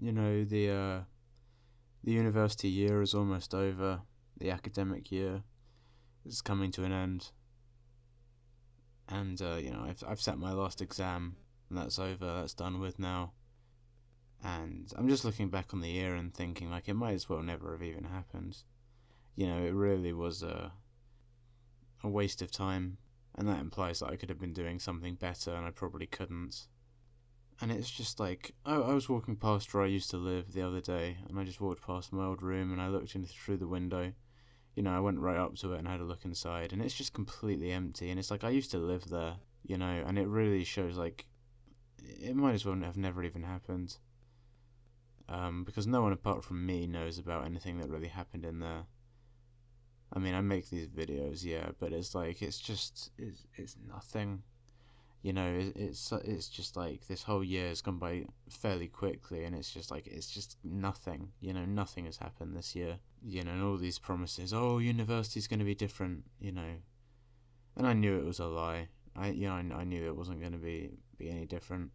The university year is almost over. The academic year is coming to an end, and I've sat my last exam, and that's over. That's done with now. And I'm just looking back on the year and thinking, like, it might as well never have even happened. It really was a waste of time, and that implies that I could have been doing something better, and I probably couldn't. And it's just like, I was walking past where I used to live the other day, and I just walked past my old room, and I looked in through the window. I went right up to it and had a look inside, and it's just completely empty, and it's like, I used to live there, and it really shows, like, it might as well have never even happened. Because no one apart from me knows about anything that really happened in there. I mean, I make these videos, yeah, but it's like, it's nothing. It's just like, this whole year has gone by fairly quickly, and it's just like, it's just nothing. Nothing has happened this year. And all these promises, oh, university's going to be different, and I knew it was a lie. I knew it wasn't going to be any different.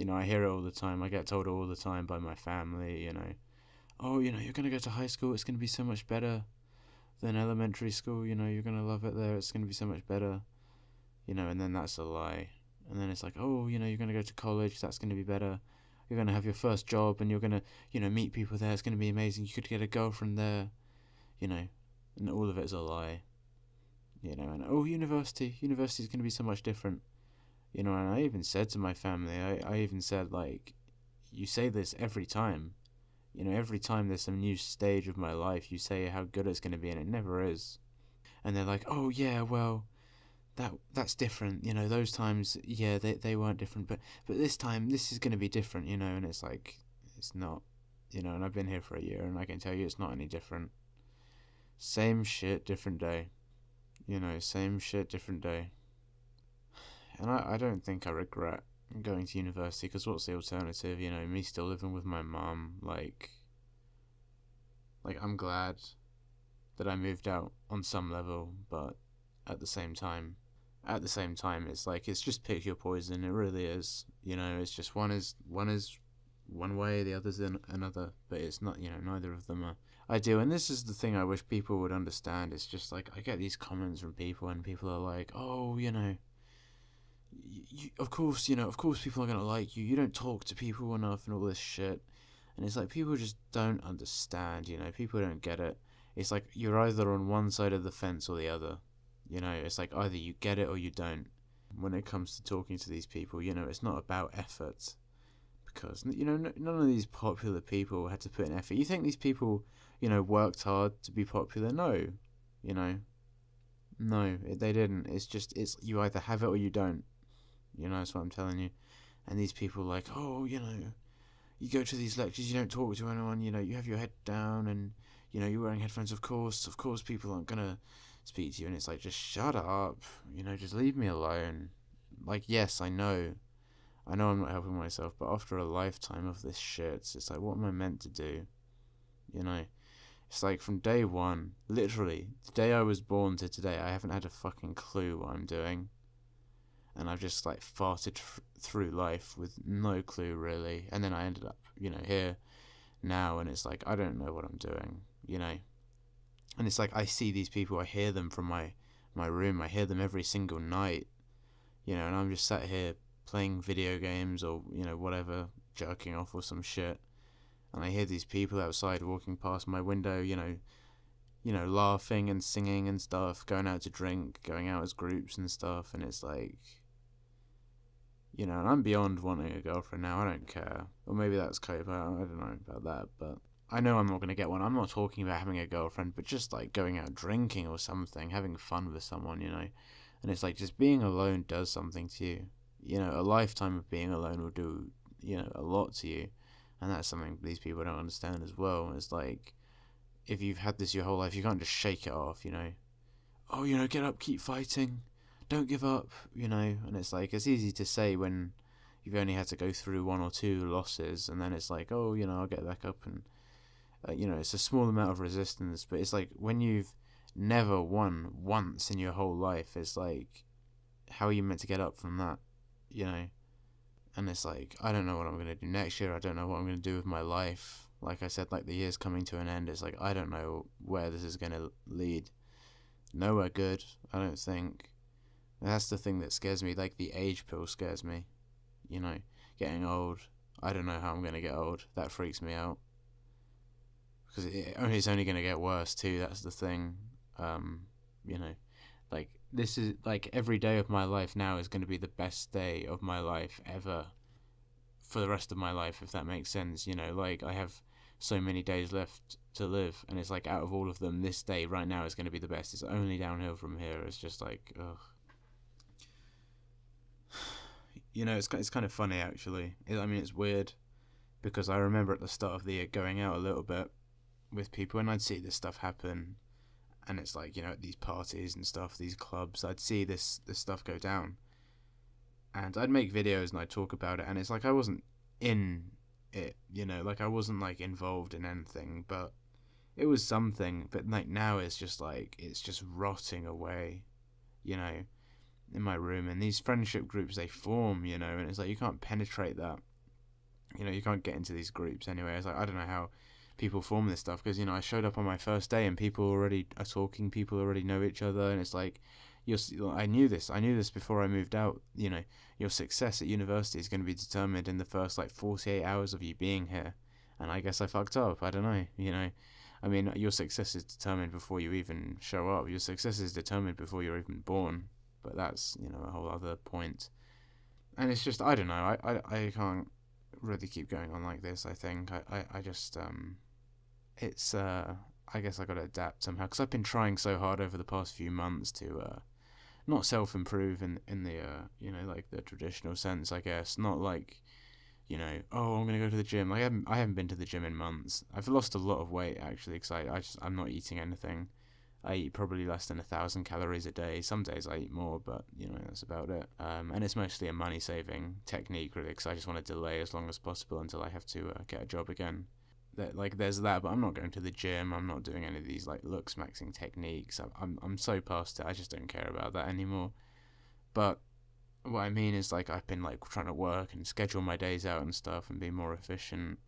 I hear it all the time. I get told all the time by my family, oh, you're going to go to high school, it's going to be so much better than elementary school, you're going to love it there, it's going to be so much better, and then that's a lie. And then it's like, oh, you're going to go to college, that's going to be better. You're going to have your first job, and you're going to, meet people there, it's going to be amazing, you could get a girlfriend there, and all of it is a lie. And oh, university's going to be so much different. And I even said to my family, I even said, like, you say this every time. Every time there's some new stage of my life, you say how good it's going to be, and it never is. And they're like, oh, yeah, well, that's different. Those times, yeah, they weren't different. But this time, this is going to be different, and it's like, it's not. And I've been here for a year, and I can tell you it's not any different. Same shit, different day. Same shit, different day. And I don't think I regret going to university, because what's the alternative? Me still living with my mum, like I'm glad that I moved out on some level, but at the same time, it's like, it's just pick your poison. It really is. It's just one is one way, the other's another, but it's not. Neither of them are ideal. And this is the thing I wish people would understand. It's just like, I get these comments from people, and people are like, oh, of course people are going to like you. You don't talk to people enough and all this shit. And it's like, people just don't understand, people don't get it. It's like, you're either on one side of the fence or the other. It's like, either you get it or you don't. When it comes to talking to these people, it's not about effort. Because, none of these popular people had to put in effort. You think these people, worked hard to be popular? No. No, they didn't. It's you either have it or you don't. That's what I'm telling you. And these people like, oh, you go to these lectures, you don't talk to anyone, you have your head down, and, you're wearing headphones, of course people aren't going to speak to you. And it's like, just shut up, just leave me alone. Like, yes, I know I'm not helping myself, but after a lifetime of this shit, it's like, what am I meant to do? It's like, from day one, literally, the day I was born to today, I haven't had a fucking clue what I'm doing. And I've just, like, farted through life with no clue, really. And then I ended up, here now, and it's like, I don't know what I'm doing, And it's like, I see these people, I hear them from my room, I hear them every single night, and I'm just sat here playing video games or, whatever, jerking off or some shit. And I hear these people outside walking past my window, laughing and singing and stuff, going out to drink, going out as groups and stuff. And it's like, and I'm beyond wanting a girlfriend now. I don't care. Or maybe that's cope. I don't know about that. But I know I'm not going to get one. I'm not talking about having a girlfriend, but just like going out drinking or something, having fun with someone, And it's like, just being alone does something to you. A lifetime of being alone will do, a lot to you. And that's something these people don't understand as well. It's like, if you've had this your whole life, you can't just shake it off, Oh, get up, keep fighting, don't give up, And it's like, it's easy to say when you've only had to go through one or two losses, and then it's like, oh, I'll get back up, and, it's a small amount of resistance. But it's like, when you've never won once in your whole life, it's like, how are you meant to get up from that, And it's like, I don't know what I'm going to do next year. I don't know what I'm going to do with my life. Like I said, like, the year's coming to an end. It's like, I don't know where this is going to lead. Nowhere good, I don't think. And that's the thing that scares me. Like, the age pill scares me. You know, getting old. I don't know how I'm going to get old. That freaks me out. Because it's only going to get worse, too. That's the thing. You know, like, this is, like, every day of my life now is going to be the best day of my life ever for the rest of my life, if that makes sense. You know, like, I have so many days left to live, and it's like, out of all of them, this day right now is going to be the best. It's only downhill from here. It's just like, ugh. You know, it's kind of funny, actually. I mean, it's weird, because I remember at the start of the year going out a little bit with people, and I'd see this stuff happen, and it's like, you know, at these parties and stuff, these clubs, I'd see this stuff go down, and I'd make videos and I'd talk about it, and it's like, I wasn't in it, you know, like, I wasn't, like, involved in anything, but it was something. But, like, now it's just like, it's just rotting away, you know, in my room. And these friendship groups, they form, you know, and it's like, you can't penetrate that, you know, you can't get into these groups anyway. It's like, I don't know how people form this stuff, because, you know, I showed up on my first day and people already are talking, people already know each other, and it's like, I knew this before I moved out. You know, your success at university is going to be determined in the first, like, 48 hours of you being here. And I guess I fucked up. I don't know, you know. I mean, your success is determined before you even show up. Your success is determined before you're even born. But that's, you know, a whole other point. And it's just, I don't know. I can't really keep going on like this, I think. I just, it's, I guess I got to adapt somehow. Because I've been trying so hard over the past few months to, not self-improve in the you know, like, the traditional sense, I guess. Not like, you know, oh, I'm gonna go to the gym. I haven't been to the gym in months. I've lost a lot of weight, actually, because I'm not eating anything. I eat probably less than 1,000 calories a day. Some days I eat more, but, you know, that's about it. And it's mostly a money-saving technique, really, because I just want to delay as long as possible until I have to get a job again. There's that, but I'm not going to the gym. I'm not doing any of these, like, looks maxing techniques. I'm so past it. I just don't care about that anymore. But what I mean is, like, I've been, like, trying to work and schedule my days out and stuff and be more efficient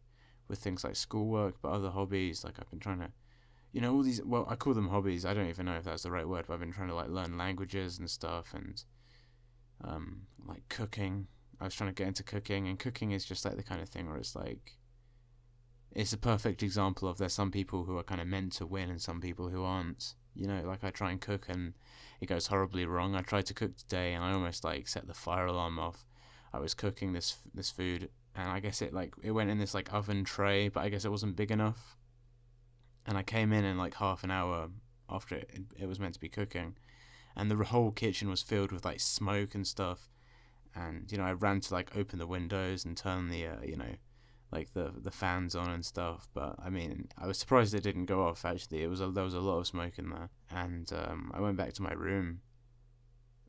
with things like schoolwork, but other hobbies. Like, I've been trying to, you know, all these, well, I call them hobbies. I don't even know if that's the right word, but I've been trying to, like, learn languages and stuff, and like, cooking. I was trying to get into cooking, and cooking is just, like, the kind of thing where it's like, it's a perfect example of, there's some people who are kind of meant to win and some people who aren't. You know, like, I try and cook and it goes horribly wrong. I tried to cook today and I almost, like, set the fire alarm off. I was cooking this food, and I guess it went in this, like, oven tray, but I guess it wasn't big enough. And I came in like, half an hour after it was meant to be cooking, and the whole kitchen was filled with, like, smoke and stuff. And, you know, I ran to, like, open the windows and turn the you know, like, the fans on and stuff, but I mean, I was surprised it didn't go off. Actually, there was a lot of smoke in there, and I went back to my room,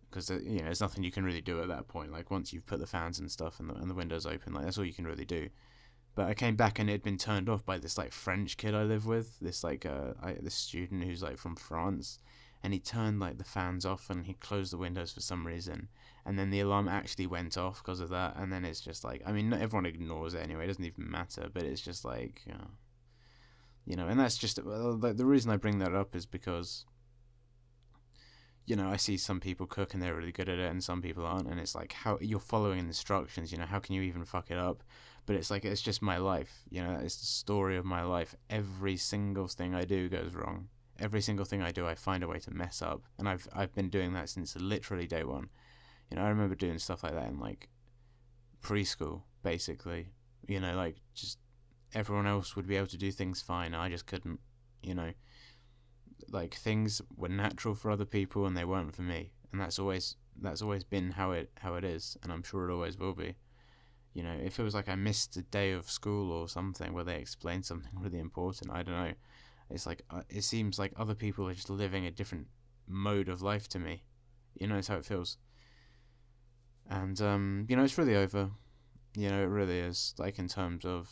because, you know, there's nothing you can really do at that point. Like, once you've put the fans and stuff and the windows open, like, that's all you can really do. But I came back and it had been turned off by this, like, French kid I live with, this, like, this student who's, like, from France, and he turned, like, the fans off and he closed the windows for some reason, and then the alarm actually went off because of that. And then it's just like, I mean, not everyone ignores it anyway, it doesn't even matter, but it's just like, you know, and that's just, like, the reason I bring that up is because, you know, I see some people cook and they're really good at it and some people aren't, and it's like, how you're following instructions, you know, how can you even fuck it up? But it's like, it's just my life, you know, it's the story of my life. Every single thing I do goes wrong. Every single thing I do, I find a way to mess up, and I've been doing that since literally day one. You know, I remember doing stuff like that in, like, preschool, basically. You know, like, just everyone else would be able to do things fine, I just couldn't. You know, like, things were natural for other people and they weren't for me, and that's always been how it is, and I'm sure it always will be. You know, if it was like I missed a day of school or something where they explained something really important, I don't know. It's like, it seems like other people are just living a different mode of life to me. You know, it's how it feels. And, you know, it's really over. You know, it really is. Like, in terms of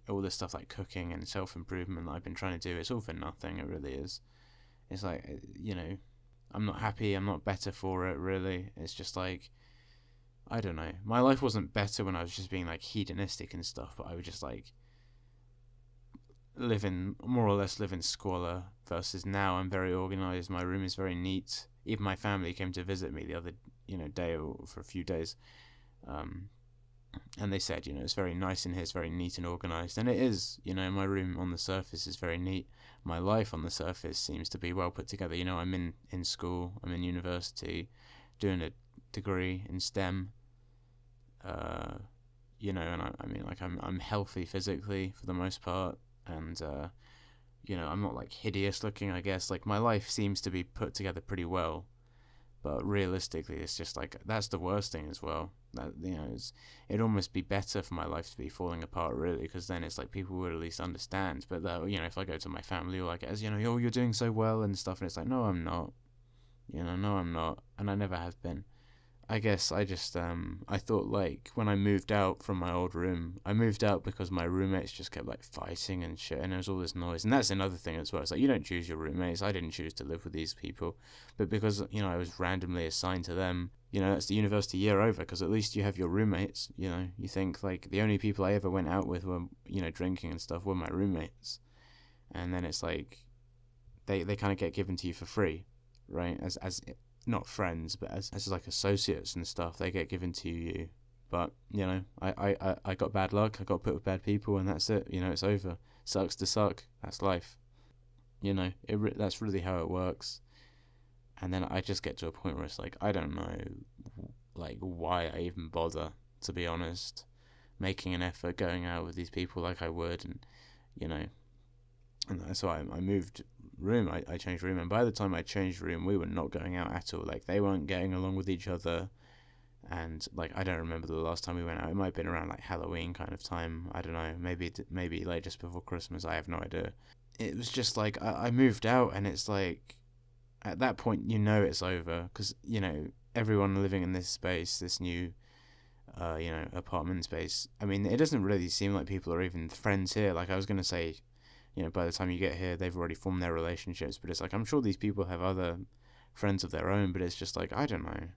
all this stuff like cooking and self-improvement that I've been trying to do, it's all for nothing. It really is. It's like, you know, I'm not happy. I'm not better for it, really. It's just like, I don't know. My life wasn't better when I was just being like hedonistic and stuff, but I would just like more or less live in squalor, versus now I'm very organized. My room is very neat. Even my family came to visit me the other, day or for a few days. And they said, it's very nice in here, it's very neat and organized. And it is, my room on the surface is very neat. My life on the surface seems to be well put together. I'm in school, I'm in university, doing a degree in STEM. And I mean, like, I'm healthy physically for the most part. And, I'm not like hideous looking, I guess. Like, my life seems to be put together pretty well. But realistically, it's just like, that's the worst thing as well. That, it'd almost be better for my life to be falling apart, really, because then it's like people would at least understand. But if I go to my family, or like, as oh, you're doing so well and stuff, and it's like, no, I'm not. No, I'm not, and I never have been. I guess I just I thought, like, when I moved out from my old room, I moved out because my roommates just kept like fighting and shit, and there was all this noise. And that's another thing as well. It's like, you don't choose your roommates. I didn't choose to live with these people, but because I was randomly assigned to them, that's the university year over, because at least you have your roommates. You think, like, the only people I ever went out with were drinking and stuff were my roommates, and then it's like they kind of get given to you for free, right? As not friends, but as like associates and stuff, they get given to you. But I got bad luck. I got put with bad people, and that's it. It's over. Sucks to suck. That's life. That's really how it works. And then I just get to a point where it's like, I don't know, like, why I even bother, to be honest, making an effort, going out with these people like I would, and and so I moved room. I changed room, and by the time I changed room, we were not going out at all. Like, they weren't getting along with each other, and like, I don't remember the last time we went out. It might have been around like Halloween kind of time. I don't know, maybe like just before Christmas. I have no idea. It was just like, I moved out, and it's like, at that point it's over, because everyone living in this space, this new apartment space. I mean, it doesn't really seem like people are even friends here. Like, I was gonna say, by the time you get here, they've already formed their relationships. But it's like, I'm sure these people have other friends of their own, but it's just like, I don't know.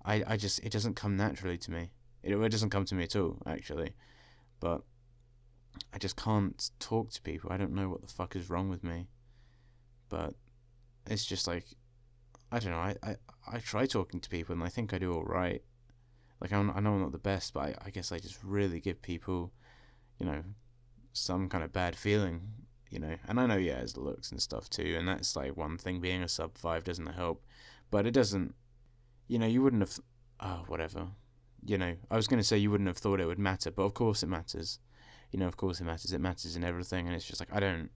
I just, it doesn't come naturally to me. It doesn't come to me at all, actually. But I just can't talk to people. I don't know what the fuck is wrong with me. But it's just like, I don't know. I try talking to people, and I think I do all right. Like, I know I'm not the best, but I guess I just really give people, some kind of bad feeling. And I know, yeah, it's looks and stuff too, and that's like one thing. Being a sub 5 doesn't help, but it doesn't, you wouldn't have, whatever, I was going to say you wouldn't have thought it would matter, but of course it matters. Of course it matters in everything. And it's just like, I don't,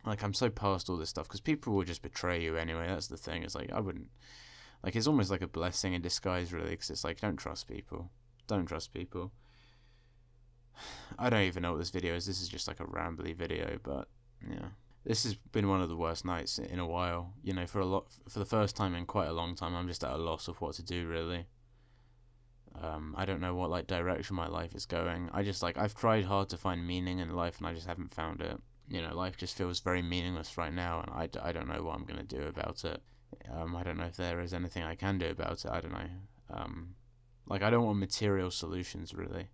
like, I'm so past all this stuff, because people will just betray you anyway. That's the thing. It's like, I wouldn't, like, it's almost like a blessing in disguise, really, because it's like, don't trust people. I don't even know what this video is. This is just like a rambly video, but yeah, this has been one of the worst nights in a while. For the first time in quite a long time, I'm just at a loss of what to do, really. I don't know what, like, direction my life is going. I've tried hard to find meaning in life, and I just haven't found it. Life just feels very meaningless right now, and I don't know what I'm gonna do about it. I don't know if there is anything I can do about it. I don't know. Like, I don't want material solutions, really.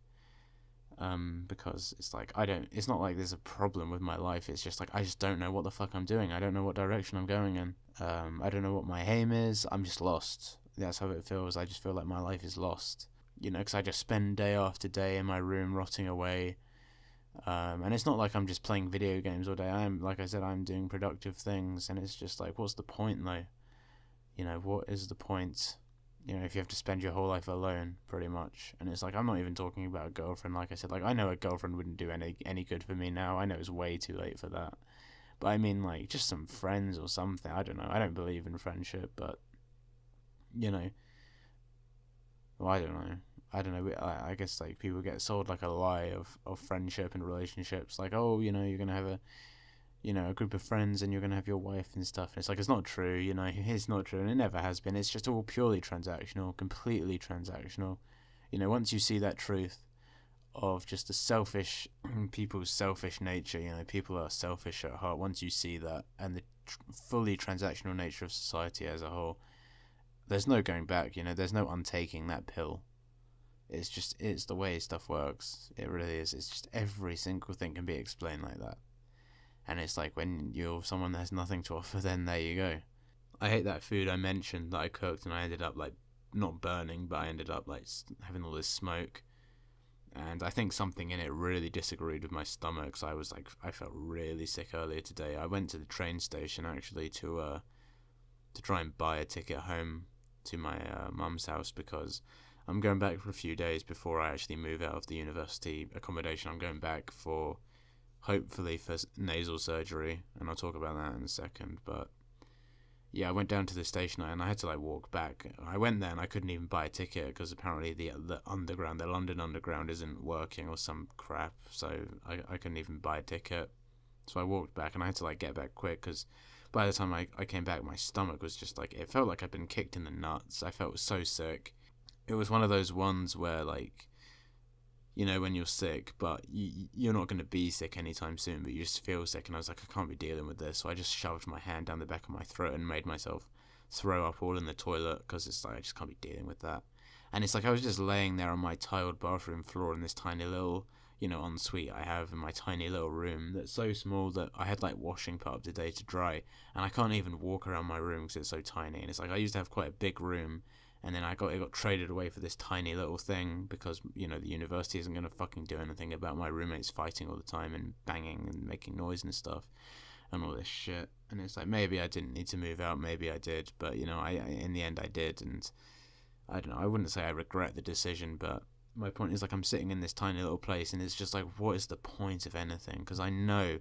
Because it's like, it's not like there's a problem with my life. It's just like, I just don't know what the fuck I'm doing. I don't know what direction I'm going in. I don't know what my aim is. I'm just lost. That's how it feels. I just feel like my life is lost. Because I just spend day after day in my room rotting away. And it's not like I'm just playing video games all day. Like I said, I'm doing productive things, and it's just like, what's the point, though? What is the point? If you have to spend your whole life alone, pretty much. And it's like, I'm not even talking about a girlfriend. Like I said, like, I know a girlfriend wouldn't do any good for me now. I know it's way too late for that. But I mean, like, just some friends or something. I don't know. I don't believe in friendship, but, well, I don't know. I guess, like, people get sold, like, a lie of friendship and relationships. Like, oh, you're going to have a group of friends, and you're going to have your wife and stuff. And it's like, it's not true, it's not true, and it never has been. It's just all purely transactional, completely transactional. Once you see that truth of just the selfish, people's selfish nature, people are selfish at heart. Once you see that, and the fully transactional nature of society as a whole, there's no going back, there's no untaking that pill. It's the way stuff works. It really is. It's just every single thing can be explained like that. And it's like when you're someone that has nothing to offer, then there you go. I hate that food I mentioned that I cooked, and I ended up like not burning, but I ended up like having all this smoke. And I think something in it really disagreed with my stomach, so I felt really sick earlier today. I went to the train station actually to try and buy a ticket home to my mum's house, because I'm going back for a few days before I actually move out of the university accommodation. I'm going back for, hopefully, for nasal surgery, and I'll talk about that in a second. But yeah, I went down to the station and I had to like walk back. I went there and I couldn't even buy a ticket because apparently the underground, the London Underground, isn't working or some crap. So I couldn't even buy a ticket. So I walked back and I had to like get back quick, because by the time I came back, my stomach was just like, it felt like I'd been kicked in the nuts. I felt so sick. It was one of those ones where, like, you know, when you're sick, but you're not going to be sick anytime soon, but you just feel sick. And I was like, I can't be dealing with this. So I just shoved my hand down the back of my throat and made myself throw up all in the toilet, because it's like, I just can't be dealing with that. And it's like I was just laying there on my tiled bathroom floor in this tiny little, you know, ensuite I have in my tiny little room that's so small that I had like washing put up today to dry, and I can't even walk around my room because it's so tiny. And it's like I used to have quite a big room, and then it got traded away for this tiny little thing because, you know, the university isn't going to fucking do anything about my roommates fighting all the time and banging and making noise and stuff and all this shit. And it's like, maybe I didn't need to move out, maybe I did, but, you know, I in the end I did. And I don't know, I wouldn't say I regret the decision, but my point is, like, I'm sitting in this tiny little place and it's just like, what is the point of anything? Because I know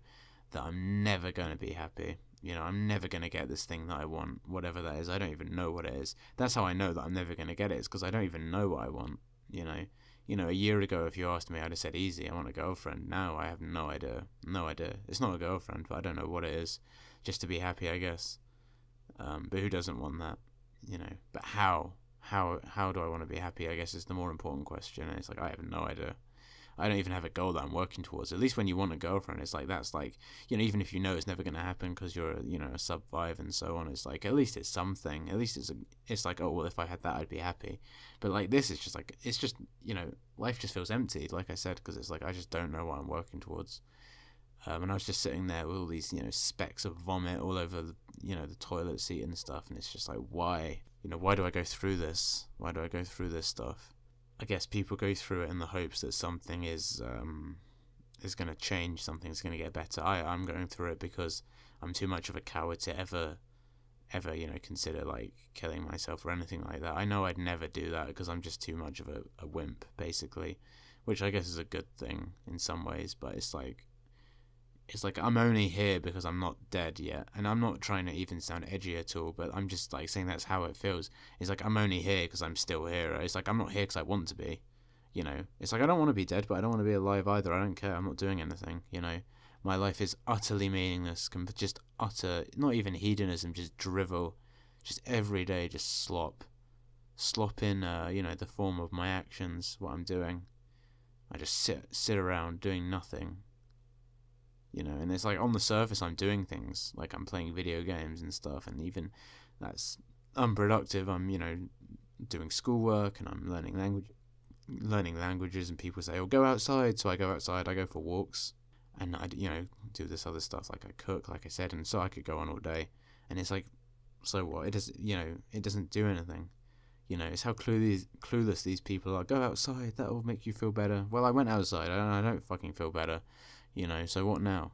that I'm never going to be happy. You know, I'm never going to get this thing that I want, whatever that is. I don't even know what it is. That's how I know that I'm never going to get it, is because I don't even know what I want, you know. You know, a year ago, if you asked me, I'd have said, easy, I want a girlfriend. Now I have no idea. No idea. It's not a girlfriend, but I don't know what it is. Just to be happy, I guess. But who doesn't want that, you know? But how do I want to be happy, I guess, is the more important question. And it's like, I have no idea. I don't even have a goal that I'm working towards. At least when you want a girlfriend, it's like, that's like, you know, even if you know it's never going to happen because you're, you know, a sub-5 and so on, it's like, at least it's something. At least it's like, oh, well, if I had that, I'd be happy. But like, this is just like, it's just, you know, life just feels empty, like I said, because it's like, I just don't know what I'm working towards. And I was just sitting there with all these, you know, specks of vomit all over, you know, the toilet seat and stuff. And it's just like, why? You know, why do I go through this? Why do I go through this stuff? I guess people go through it in the hopes that something is going to change, something's going to get better. I'm going through it because I'm too much of a coward to ever, you know, consider like killing myself or anything like that. I know I'd never do that because I'm just too much of a wimp, basically, which I guess is a good thing in some ways. But it's like I'm only here because I'm not dead yet, and I'm not trying to even sound edgy at all, but I'm just like saying that's how it feels. It's like I'm only here because I'm still here. It's like I'm not here because I want to be, you know. It's like I don't want to be dead, but I don't want to be alive either. I don't care. I'm not doing anything, you know. My life is utterly meaningless, just utter, not even hedonism, just drivel, just every day, just slop in, you know, the form of my actions, what I'm doing. I just sit around doing nothing. You know, and it's like on the surface I'm doing things, like I'm playing video games and stuff, and even that's unproductive. I'm, you know, doing schoolwork and I'm learning languages, and people say, oh, go outside. So I go outside, I go for walks, and I, you know, do this other stuff, like I cook, like I said, and so I could go on all day. And it's like, so what? It does, you know, it doesn't do anything. You know, it's how clueless these people are. Go outside, that'll make you feel better. Well, I went outside, I don't fucking feel better. You know, so what now?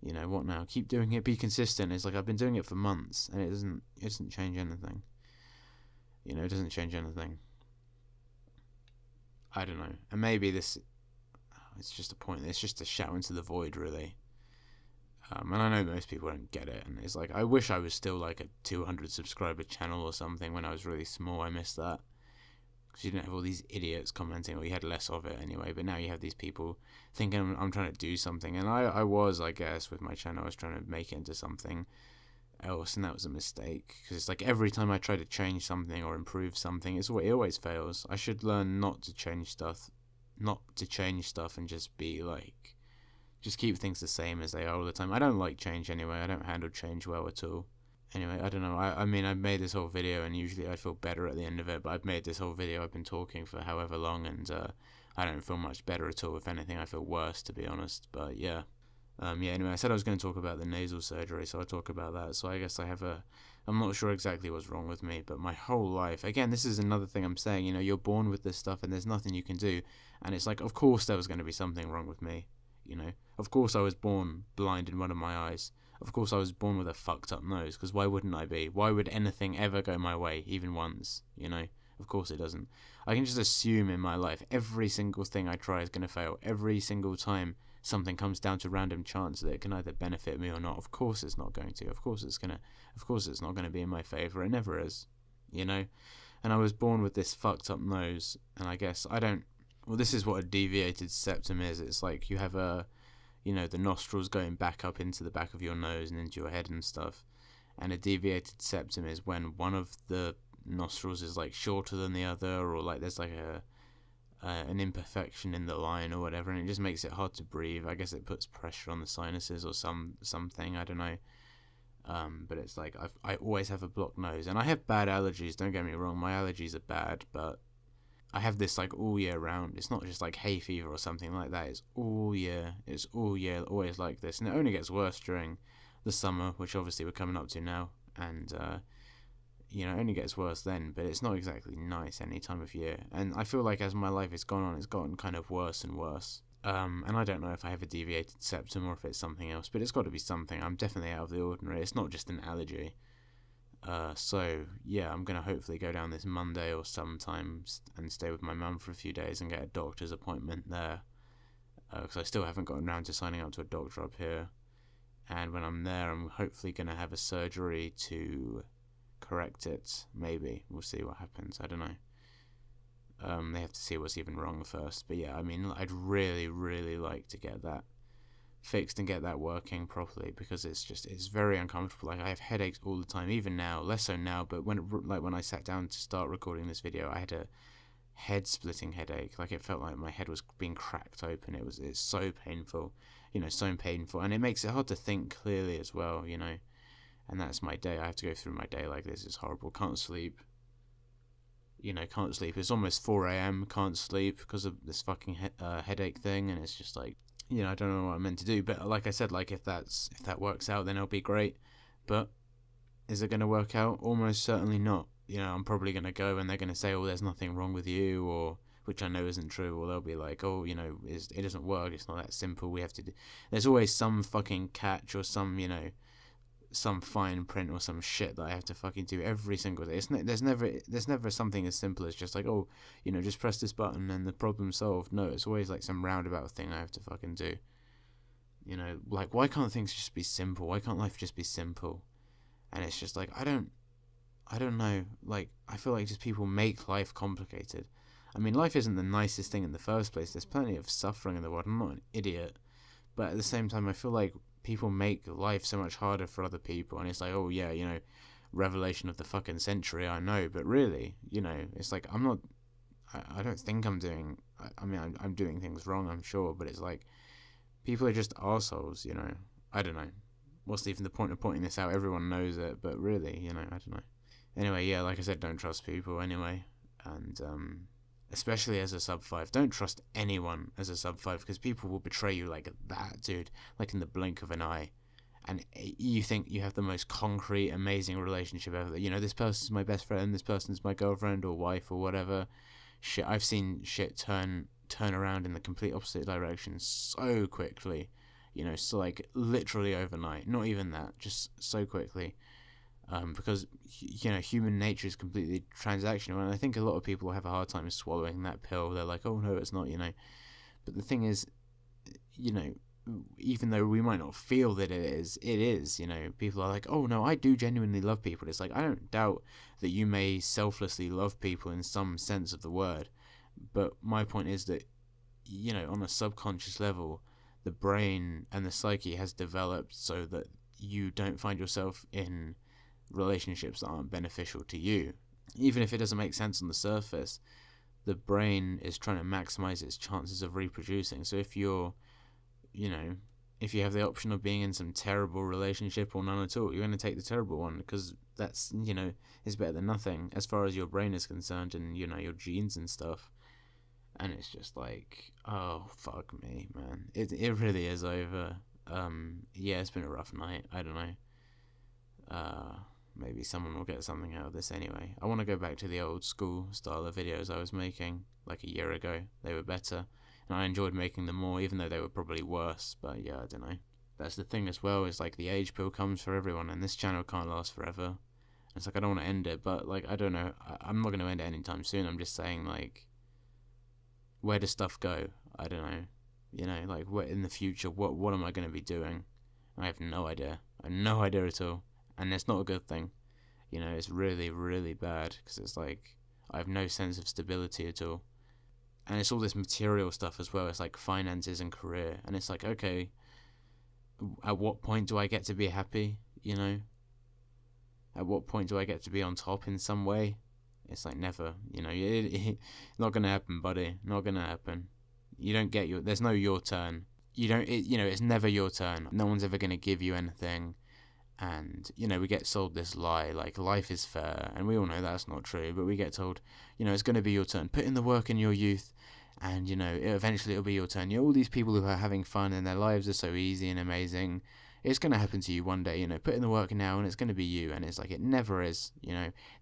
You know, what now? Keep doing it, be consistent. It's like I've been doing it for months, and it doesn't change anything. You know, it doesn't change anything. I don't know. And maybe it's just a point. It's just a shout into the void, really. And I know most people don't get it, and it's like, I wish I was still like a 200 subscriber channel or something when I was really small. I miss that. Because you didn't have all these idiots commenting, or you had less of it anyway, but now you have these people thinking I'm trying to do something, and I was, I guess, with my channel, I was trying to make it into something else, and that was a mistake, because it's like every time I try to change something or improve something, it always fails. I should learn not to change stuff and just be like, just keep things the same as they are all the time. I don't like change anyway. I don't handle change well at all. Anyway, I don't know. I mean, I've made this whole video, and usually I feel better at the end of it, but I've made this whole video, I've been talking for however long, and I don't feel much better at all. If anything, I feel worse, to be honest. But yeah. Anyway, I said I was going to talk about the nasal surgery, so I'll talk about that. So I guess I'm not sure exactly what's wrong with me, but my whole life, again, this is another thing I'm saying, you're born with this stuff and there's nothing you can do. And it's like, of course there was going to be something wrong with me, Of course I was born blind in one of my eyes. Of course I was born with a fucked up nose, because why wouldn't I be? Why would anything ever go my way, even once, Of course it doesn't. I can just assume in my life every single thing I try is going to fail. Every single time something comes down to random chance that it can either benefit me or not. Of course it's not going to. Of course it's not going to be in my favor. It never is, And I was born with this fucked up nose, and I guess this is what a deviated septum is. It's like you have the nostrils going back up into the back of your nose and into your head and stuff. And a deviated septum is when one of the nostrils is like shorter than the other, or like there's like an imperfection in the line or whatever, and it just makes it hard to breathe. I guess it puts pressure on the sinuses or something, I don't know. But it's like I always have a blocked nose, and I have bad allergies, don't get me wrong, my allergies are bad, but I have this like all year round. It's not just like hay fever or something like that. It's all year, always like this, and it only gets worse during the summer, which obviously we're coming up to now, and it only gets worse then, but it's not exactly nice any time of year. And I feel like as my life has gone on, it's gotten kind of worse and worse. And I don't know if I have a deviated septum or if it's something else, but it's got to be something. I'm definitely out of the ordinary. It's not just an allergy. So yeah, I'm going to hopefully go down this Monday or sometime and stay with my mum for a few days and get a doctor's appointment there. Because I still haven't gotten around to signing up to a doctor up here. And when I'm there, I'm hopefully going to have a surgery to correct it. Maybe. We'll see what happens. I don't know. They have to see what's even wrong first. But yeah, I mean, I'd really, really like to get that fixed and get that working properly, because it's very uncomfortable. Like, I have headaches all the time, even now, less so now, but when I sat down to start recording this video, I had a head-splitting headache. Like, it felt like my head was being cracked open. It's so painful, so painful, and it makes it hard to think clearly as well, and that's my day. I have to go through my day like this. It's horrible. Can't sleep. Can't sleep. It's almost 4 a.m. Can't sleep because of this fucking headache thing, and it's just like, I don't know what I'm meant to do. But like I said, like if that works out, then it'll be great. But is it going to work out? Almost certainly not. I'm probably going to go and they're going to say, oh, there's nothing wrong with you, or which I know isn't true, or they'll be like, oh, it doesn't work. It's not that simple. We have to do. There's always some fucking catch or some fine print or some shit that I have to fucking do every single day. There's never something as simple as just like, oh, just press this button and the problem's solved. No, it's always like some roundabout thing I have to fucking do. Like, why can't things just be simple? Why can't life just be simple? And it's just like, I don't know. Like, I feel like just people make life complicated. I mean, life isn't the nicest thing in the first place. There's plenty of suffering in the world. I'm not an idiot. But at the same time, I feel like people make life so much harder for other people, and it's like, oh yeah, revelation of the fucking century, I know, but really, it's like, I don't think I'm doing, I'm doing things wrong, I'm sure, but it's like, people are just arseholes, I don't know, what's even the point of pointing this out? Everyone knows it, but really, I don't know. Anyway, yeah, like I said, don't trust people anyway, and especially as a sub 5. Don't trust anyone as a sub 5, because people will betray you like that, dude, like in the blink of an eye. And you think you have the most concrete, amazing relationship ever. This person's my best friend, this person's my girlfriend or wife or whatever. Shit, I've seen shit turn around in the complete opposite direction so quickly. So like literally overnight. Not even that, just so quickly. Because human nature is completely transactional, and I think a lot of people have a hard time swallowing that pill. They're like, oh no, it's not, but the thing is, even though we might not feel that it is, people are like, oh no, I do genuinely love people. It's like, I don't doubt that you may selflessly love people in some sense of the word, but my point is that, on a subconscious level, the brain and the psyche has developed so that you don't find yourself in relationships that aren't beneficial to you. Even if it doesn't make sense on the surface, the brain is trying to maximize its chances of reproducing. So if you're, if you have the option of being in some terrible relationship or none at all, you're going to take the terrible one, because that's, is better than nothing as far as your brain is concerned, and your genes and stuff. And it's just like, oh fuck me, man, it really is over. Yeah, it's been a rough night. I don't know. Maybe someone will get something out of this anyway. I want to go back to the old school style of videos I was making like a year ago. They were better, and I enjoyed making them more, even though they were probably worse. But yeah, I don't know. That's the thing as well, is like the age pill comes for everyone, and this channel can't last forever. It's like, I don't want to end it, but like, I don't know. I'm not going to end it anytime soon. I'm just saying, like, where does stuff go? I don't know. Like, what in the future? What am I going to be doing? I have no idea. I have no idea at all. And it's not a good thing. It's really, really bad, because it's like, I have no sense of stability at all. And it's all this material stuff as well. It's like finances and career. And it's like, okay, at what point do I get to be happy? At what point do I get to be on top in some way? It's like, never. It's not going to happen, buddy. Not going to happen. You don't get there's no your turn. It's never your turn. No one's ever going to give you anything. And, we get sold this lie, like, life is fair, and we all know that's not true, but we get told, it's going to be your turn. Put in the work in your youth, and, eventually it'll be your turn. All these people who are having fun and their lives are so easy and amazing, it's going to happen to you one day. Put in the work now, and it's going to be you. And it's like, it never is.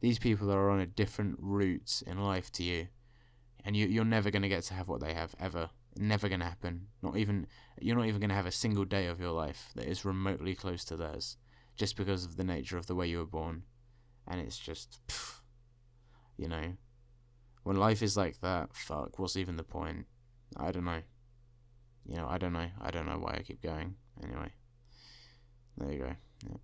These people are on a different route in life to you, and you're never going to get to have what they have, ever. Never going to happen. You're not even going to have a single day of your life that is remotely close to theirs, just because of the nature of the way you were born. And it's just, when life is like that, fuck, what's even the point? I don't know. I don't know why I keep going. Anyway, there you go. Yeah.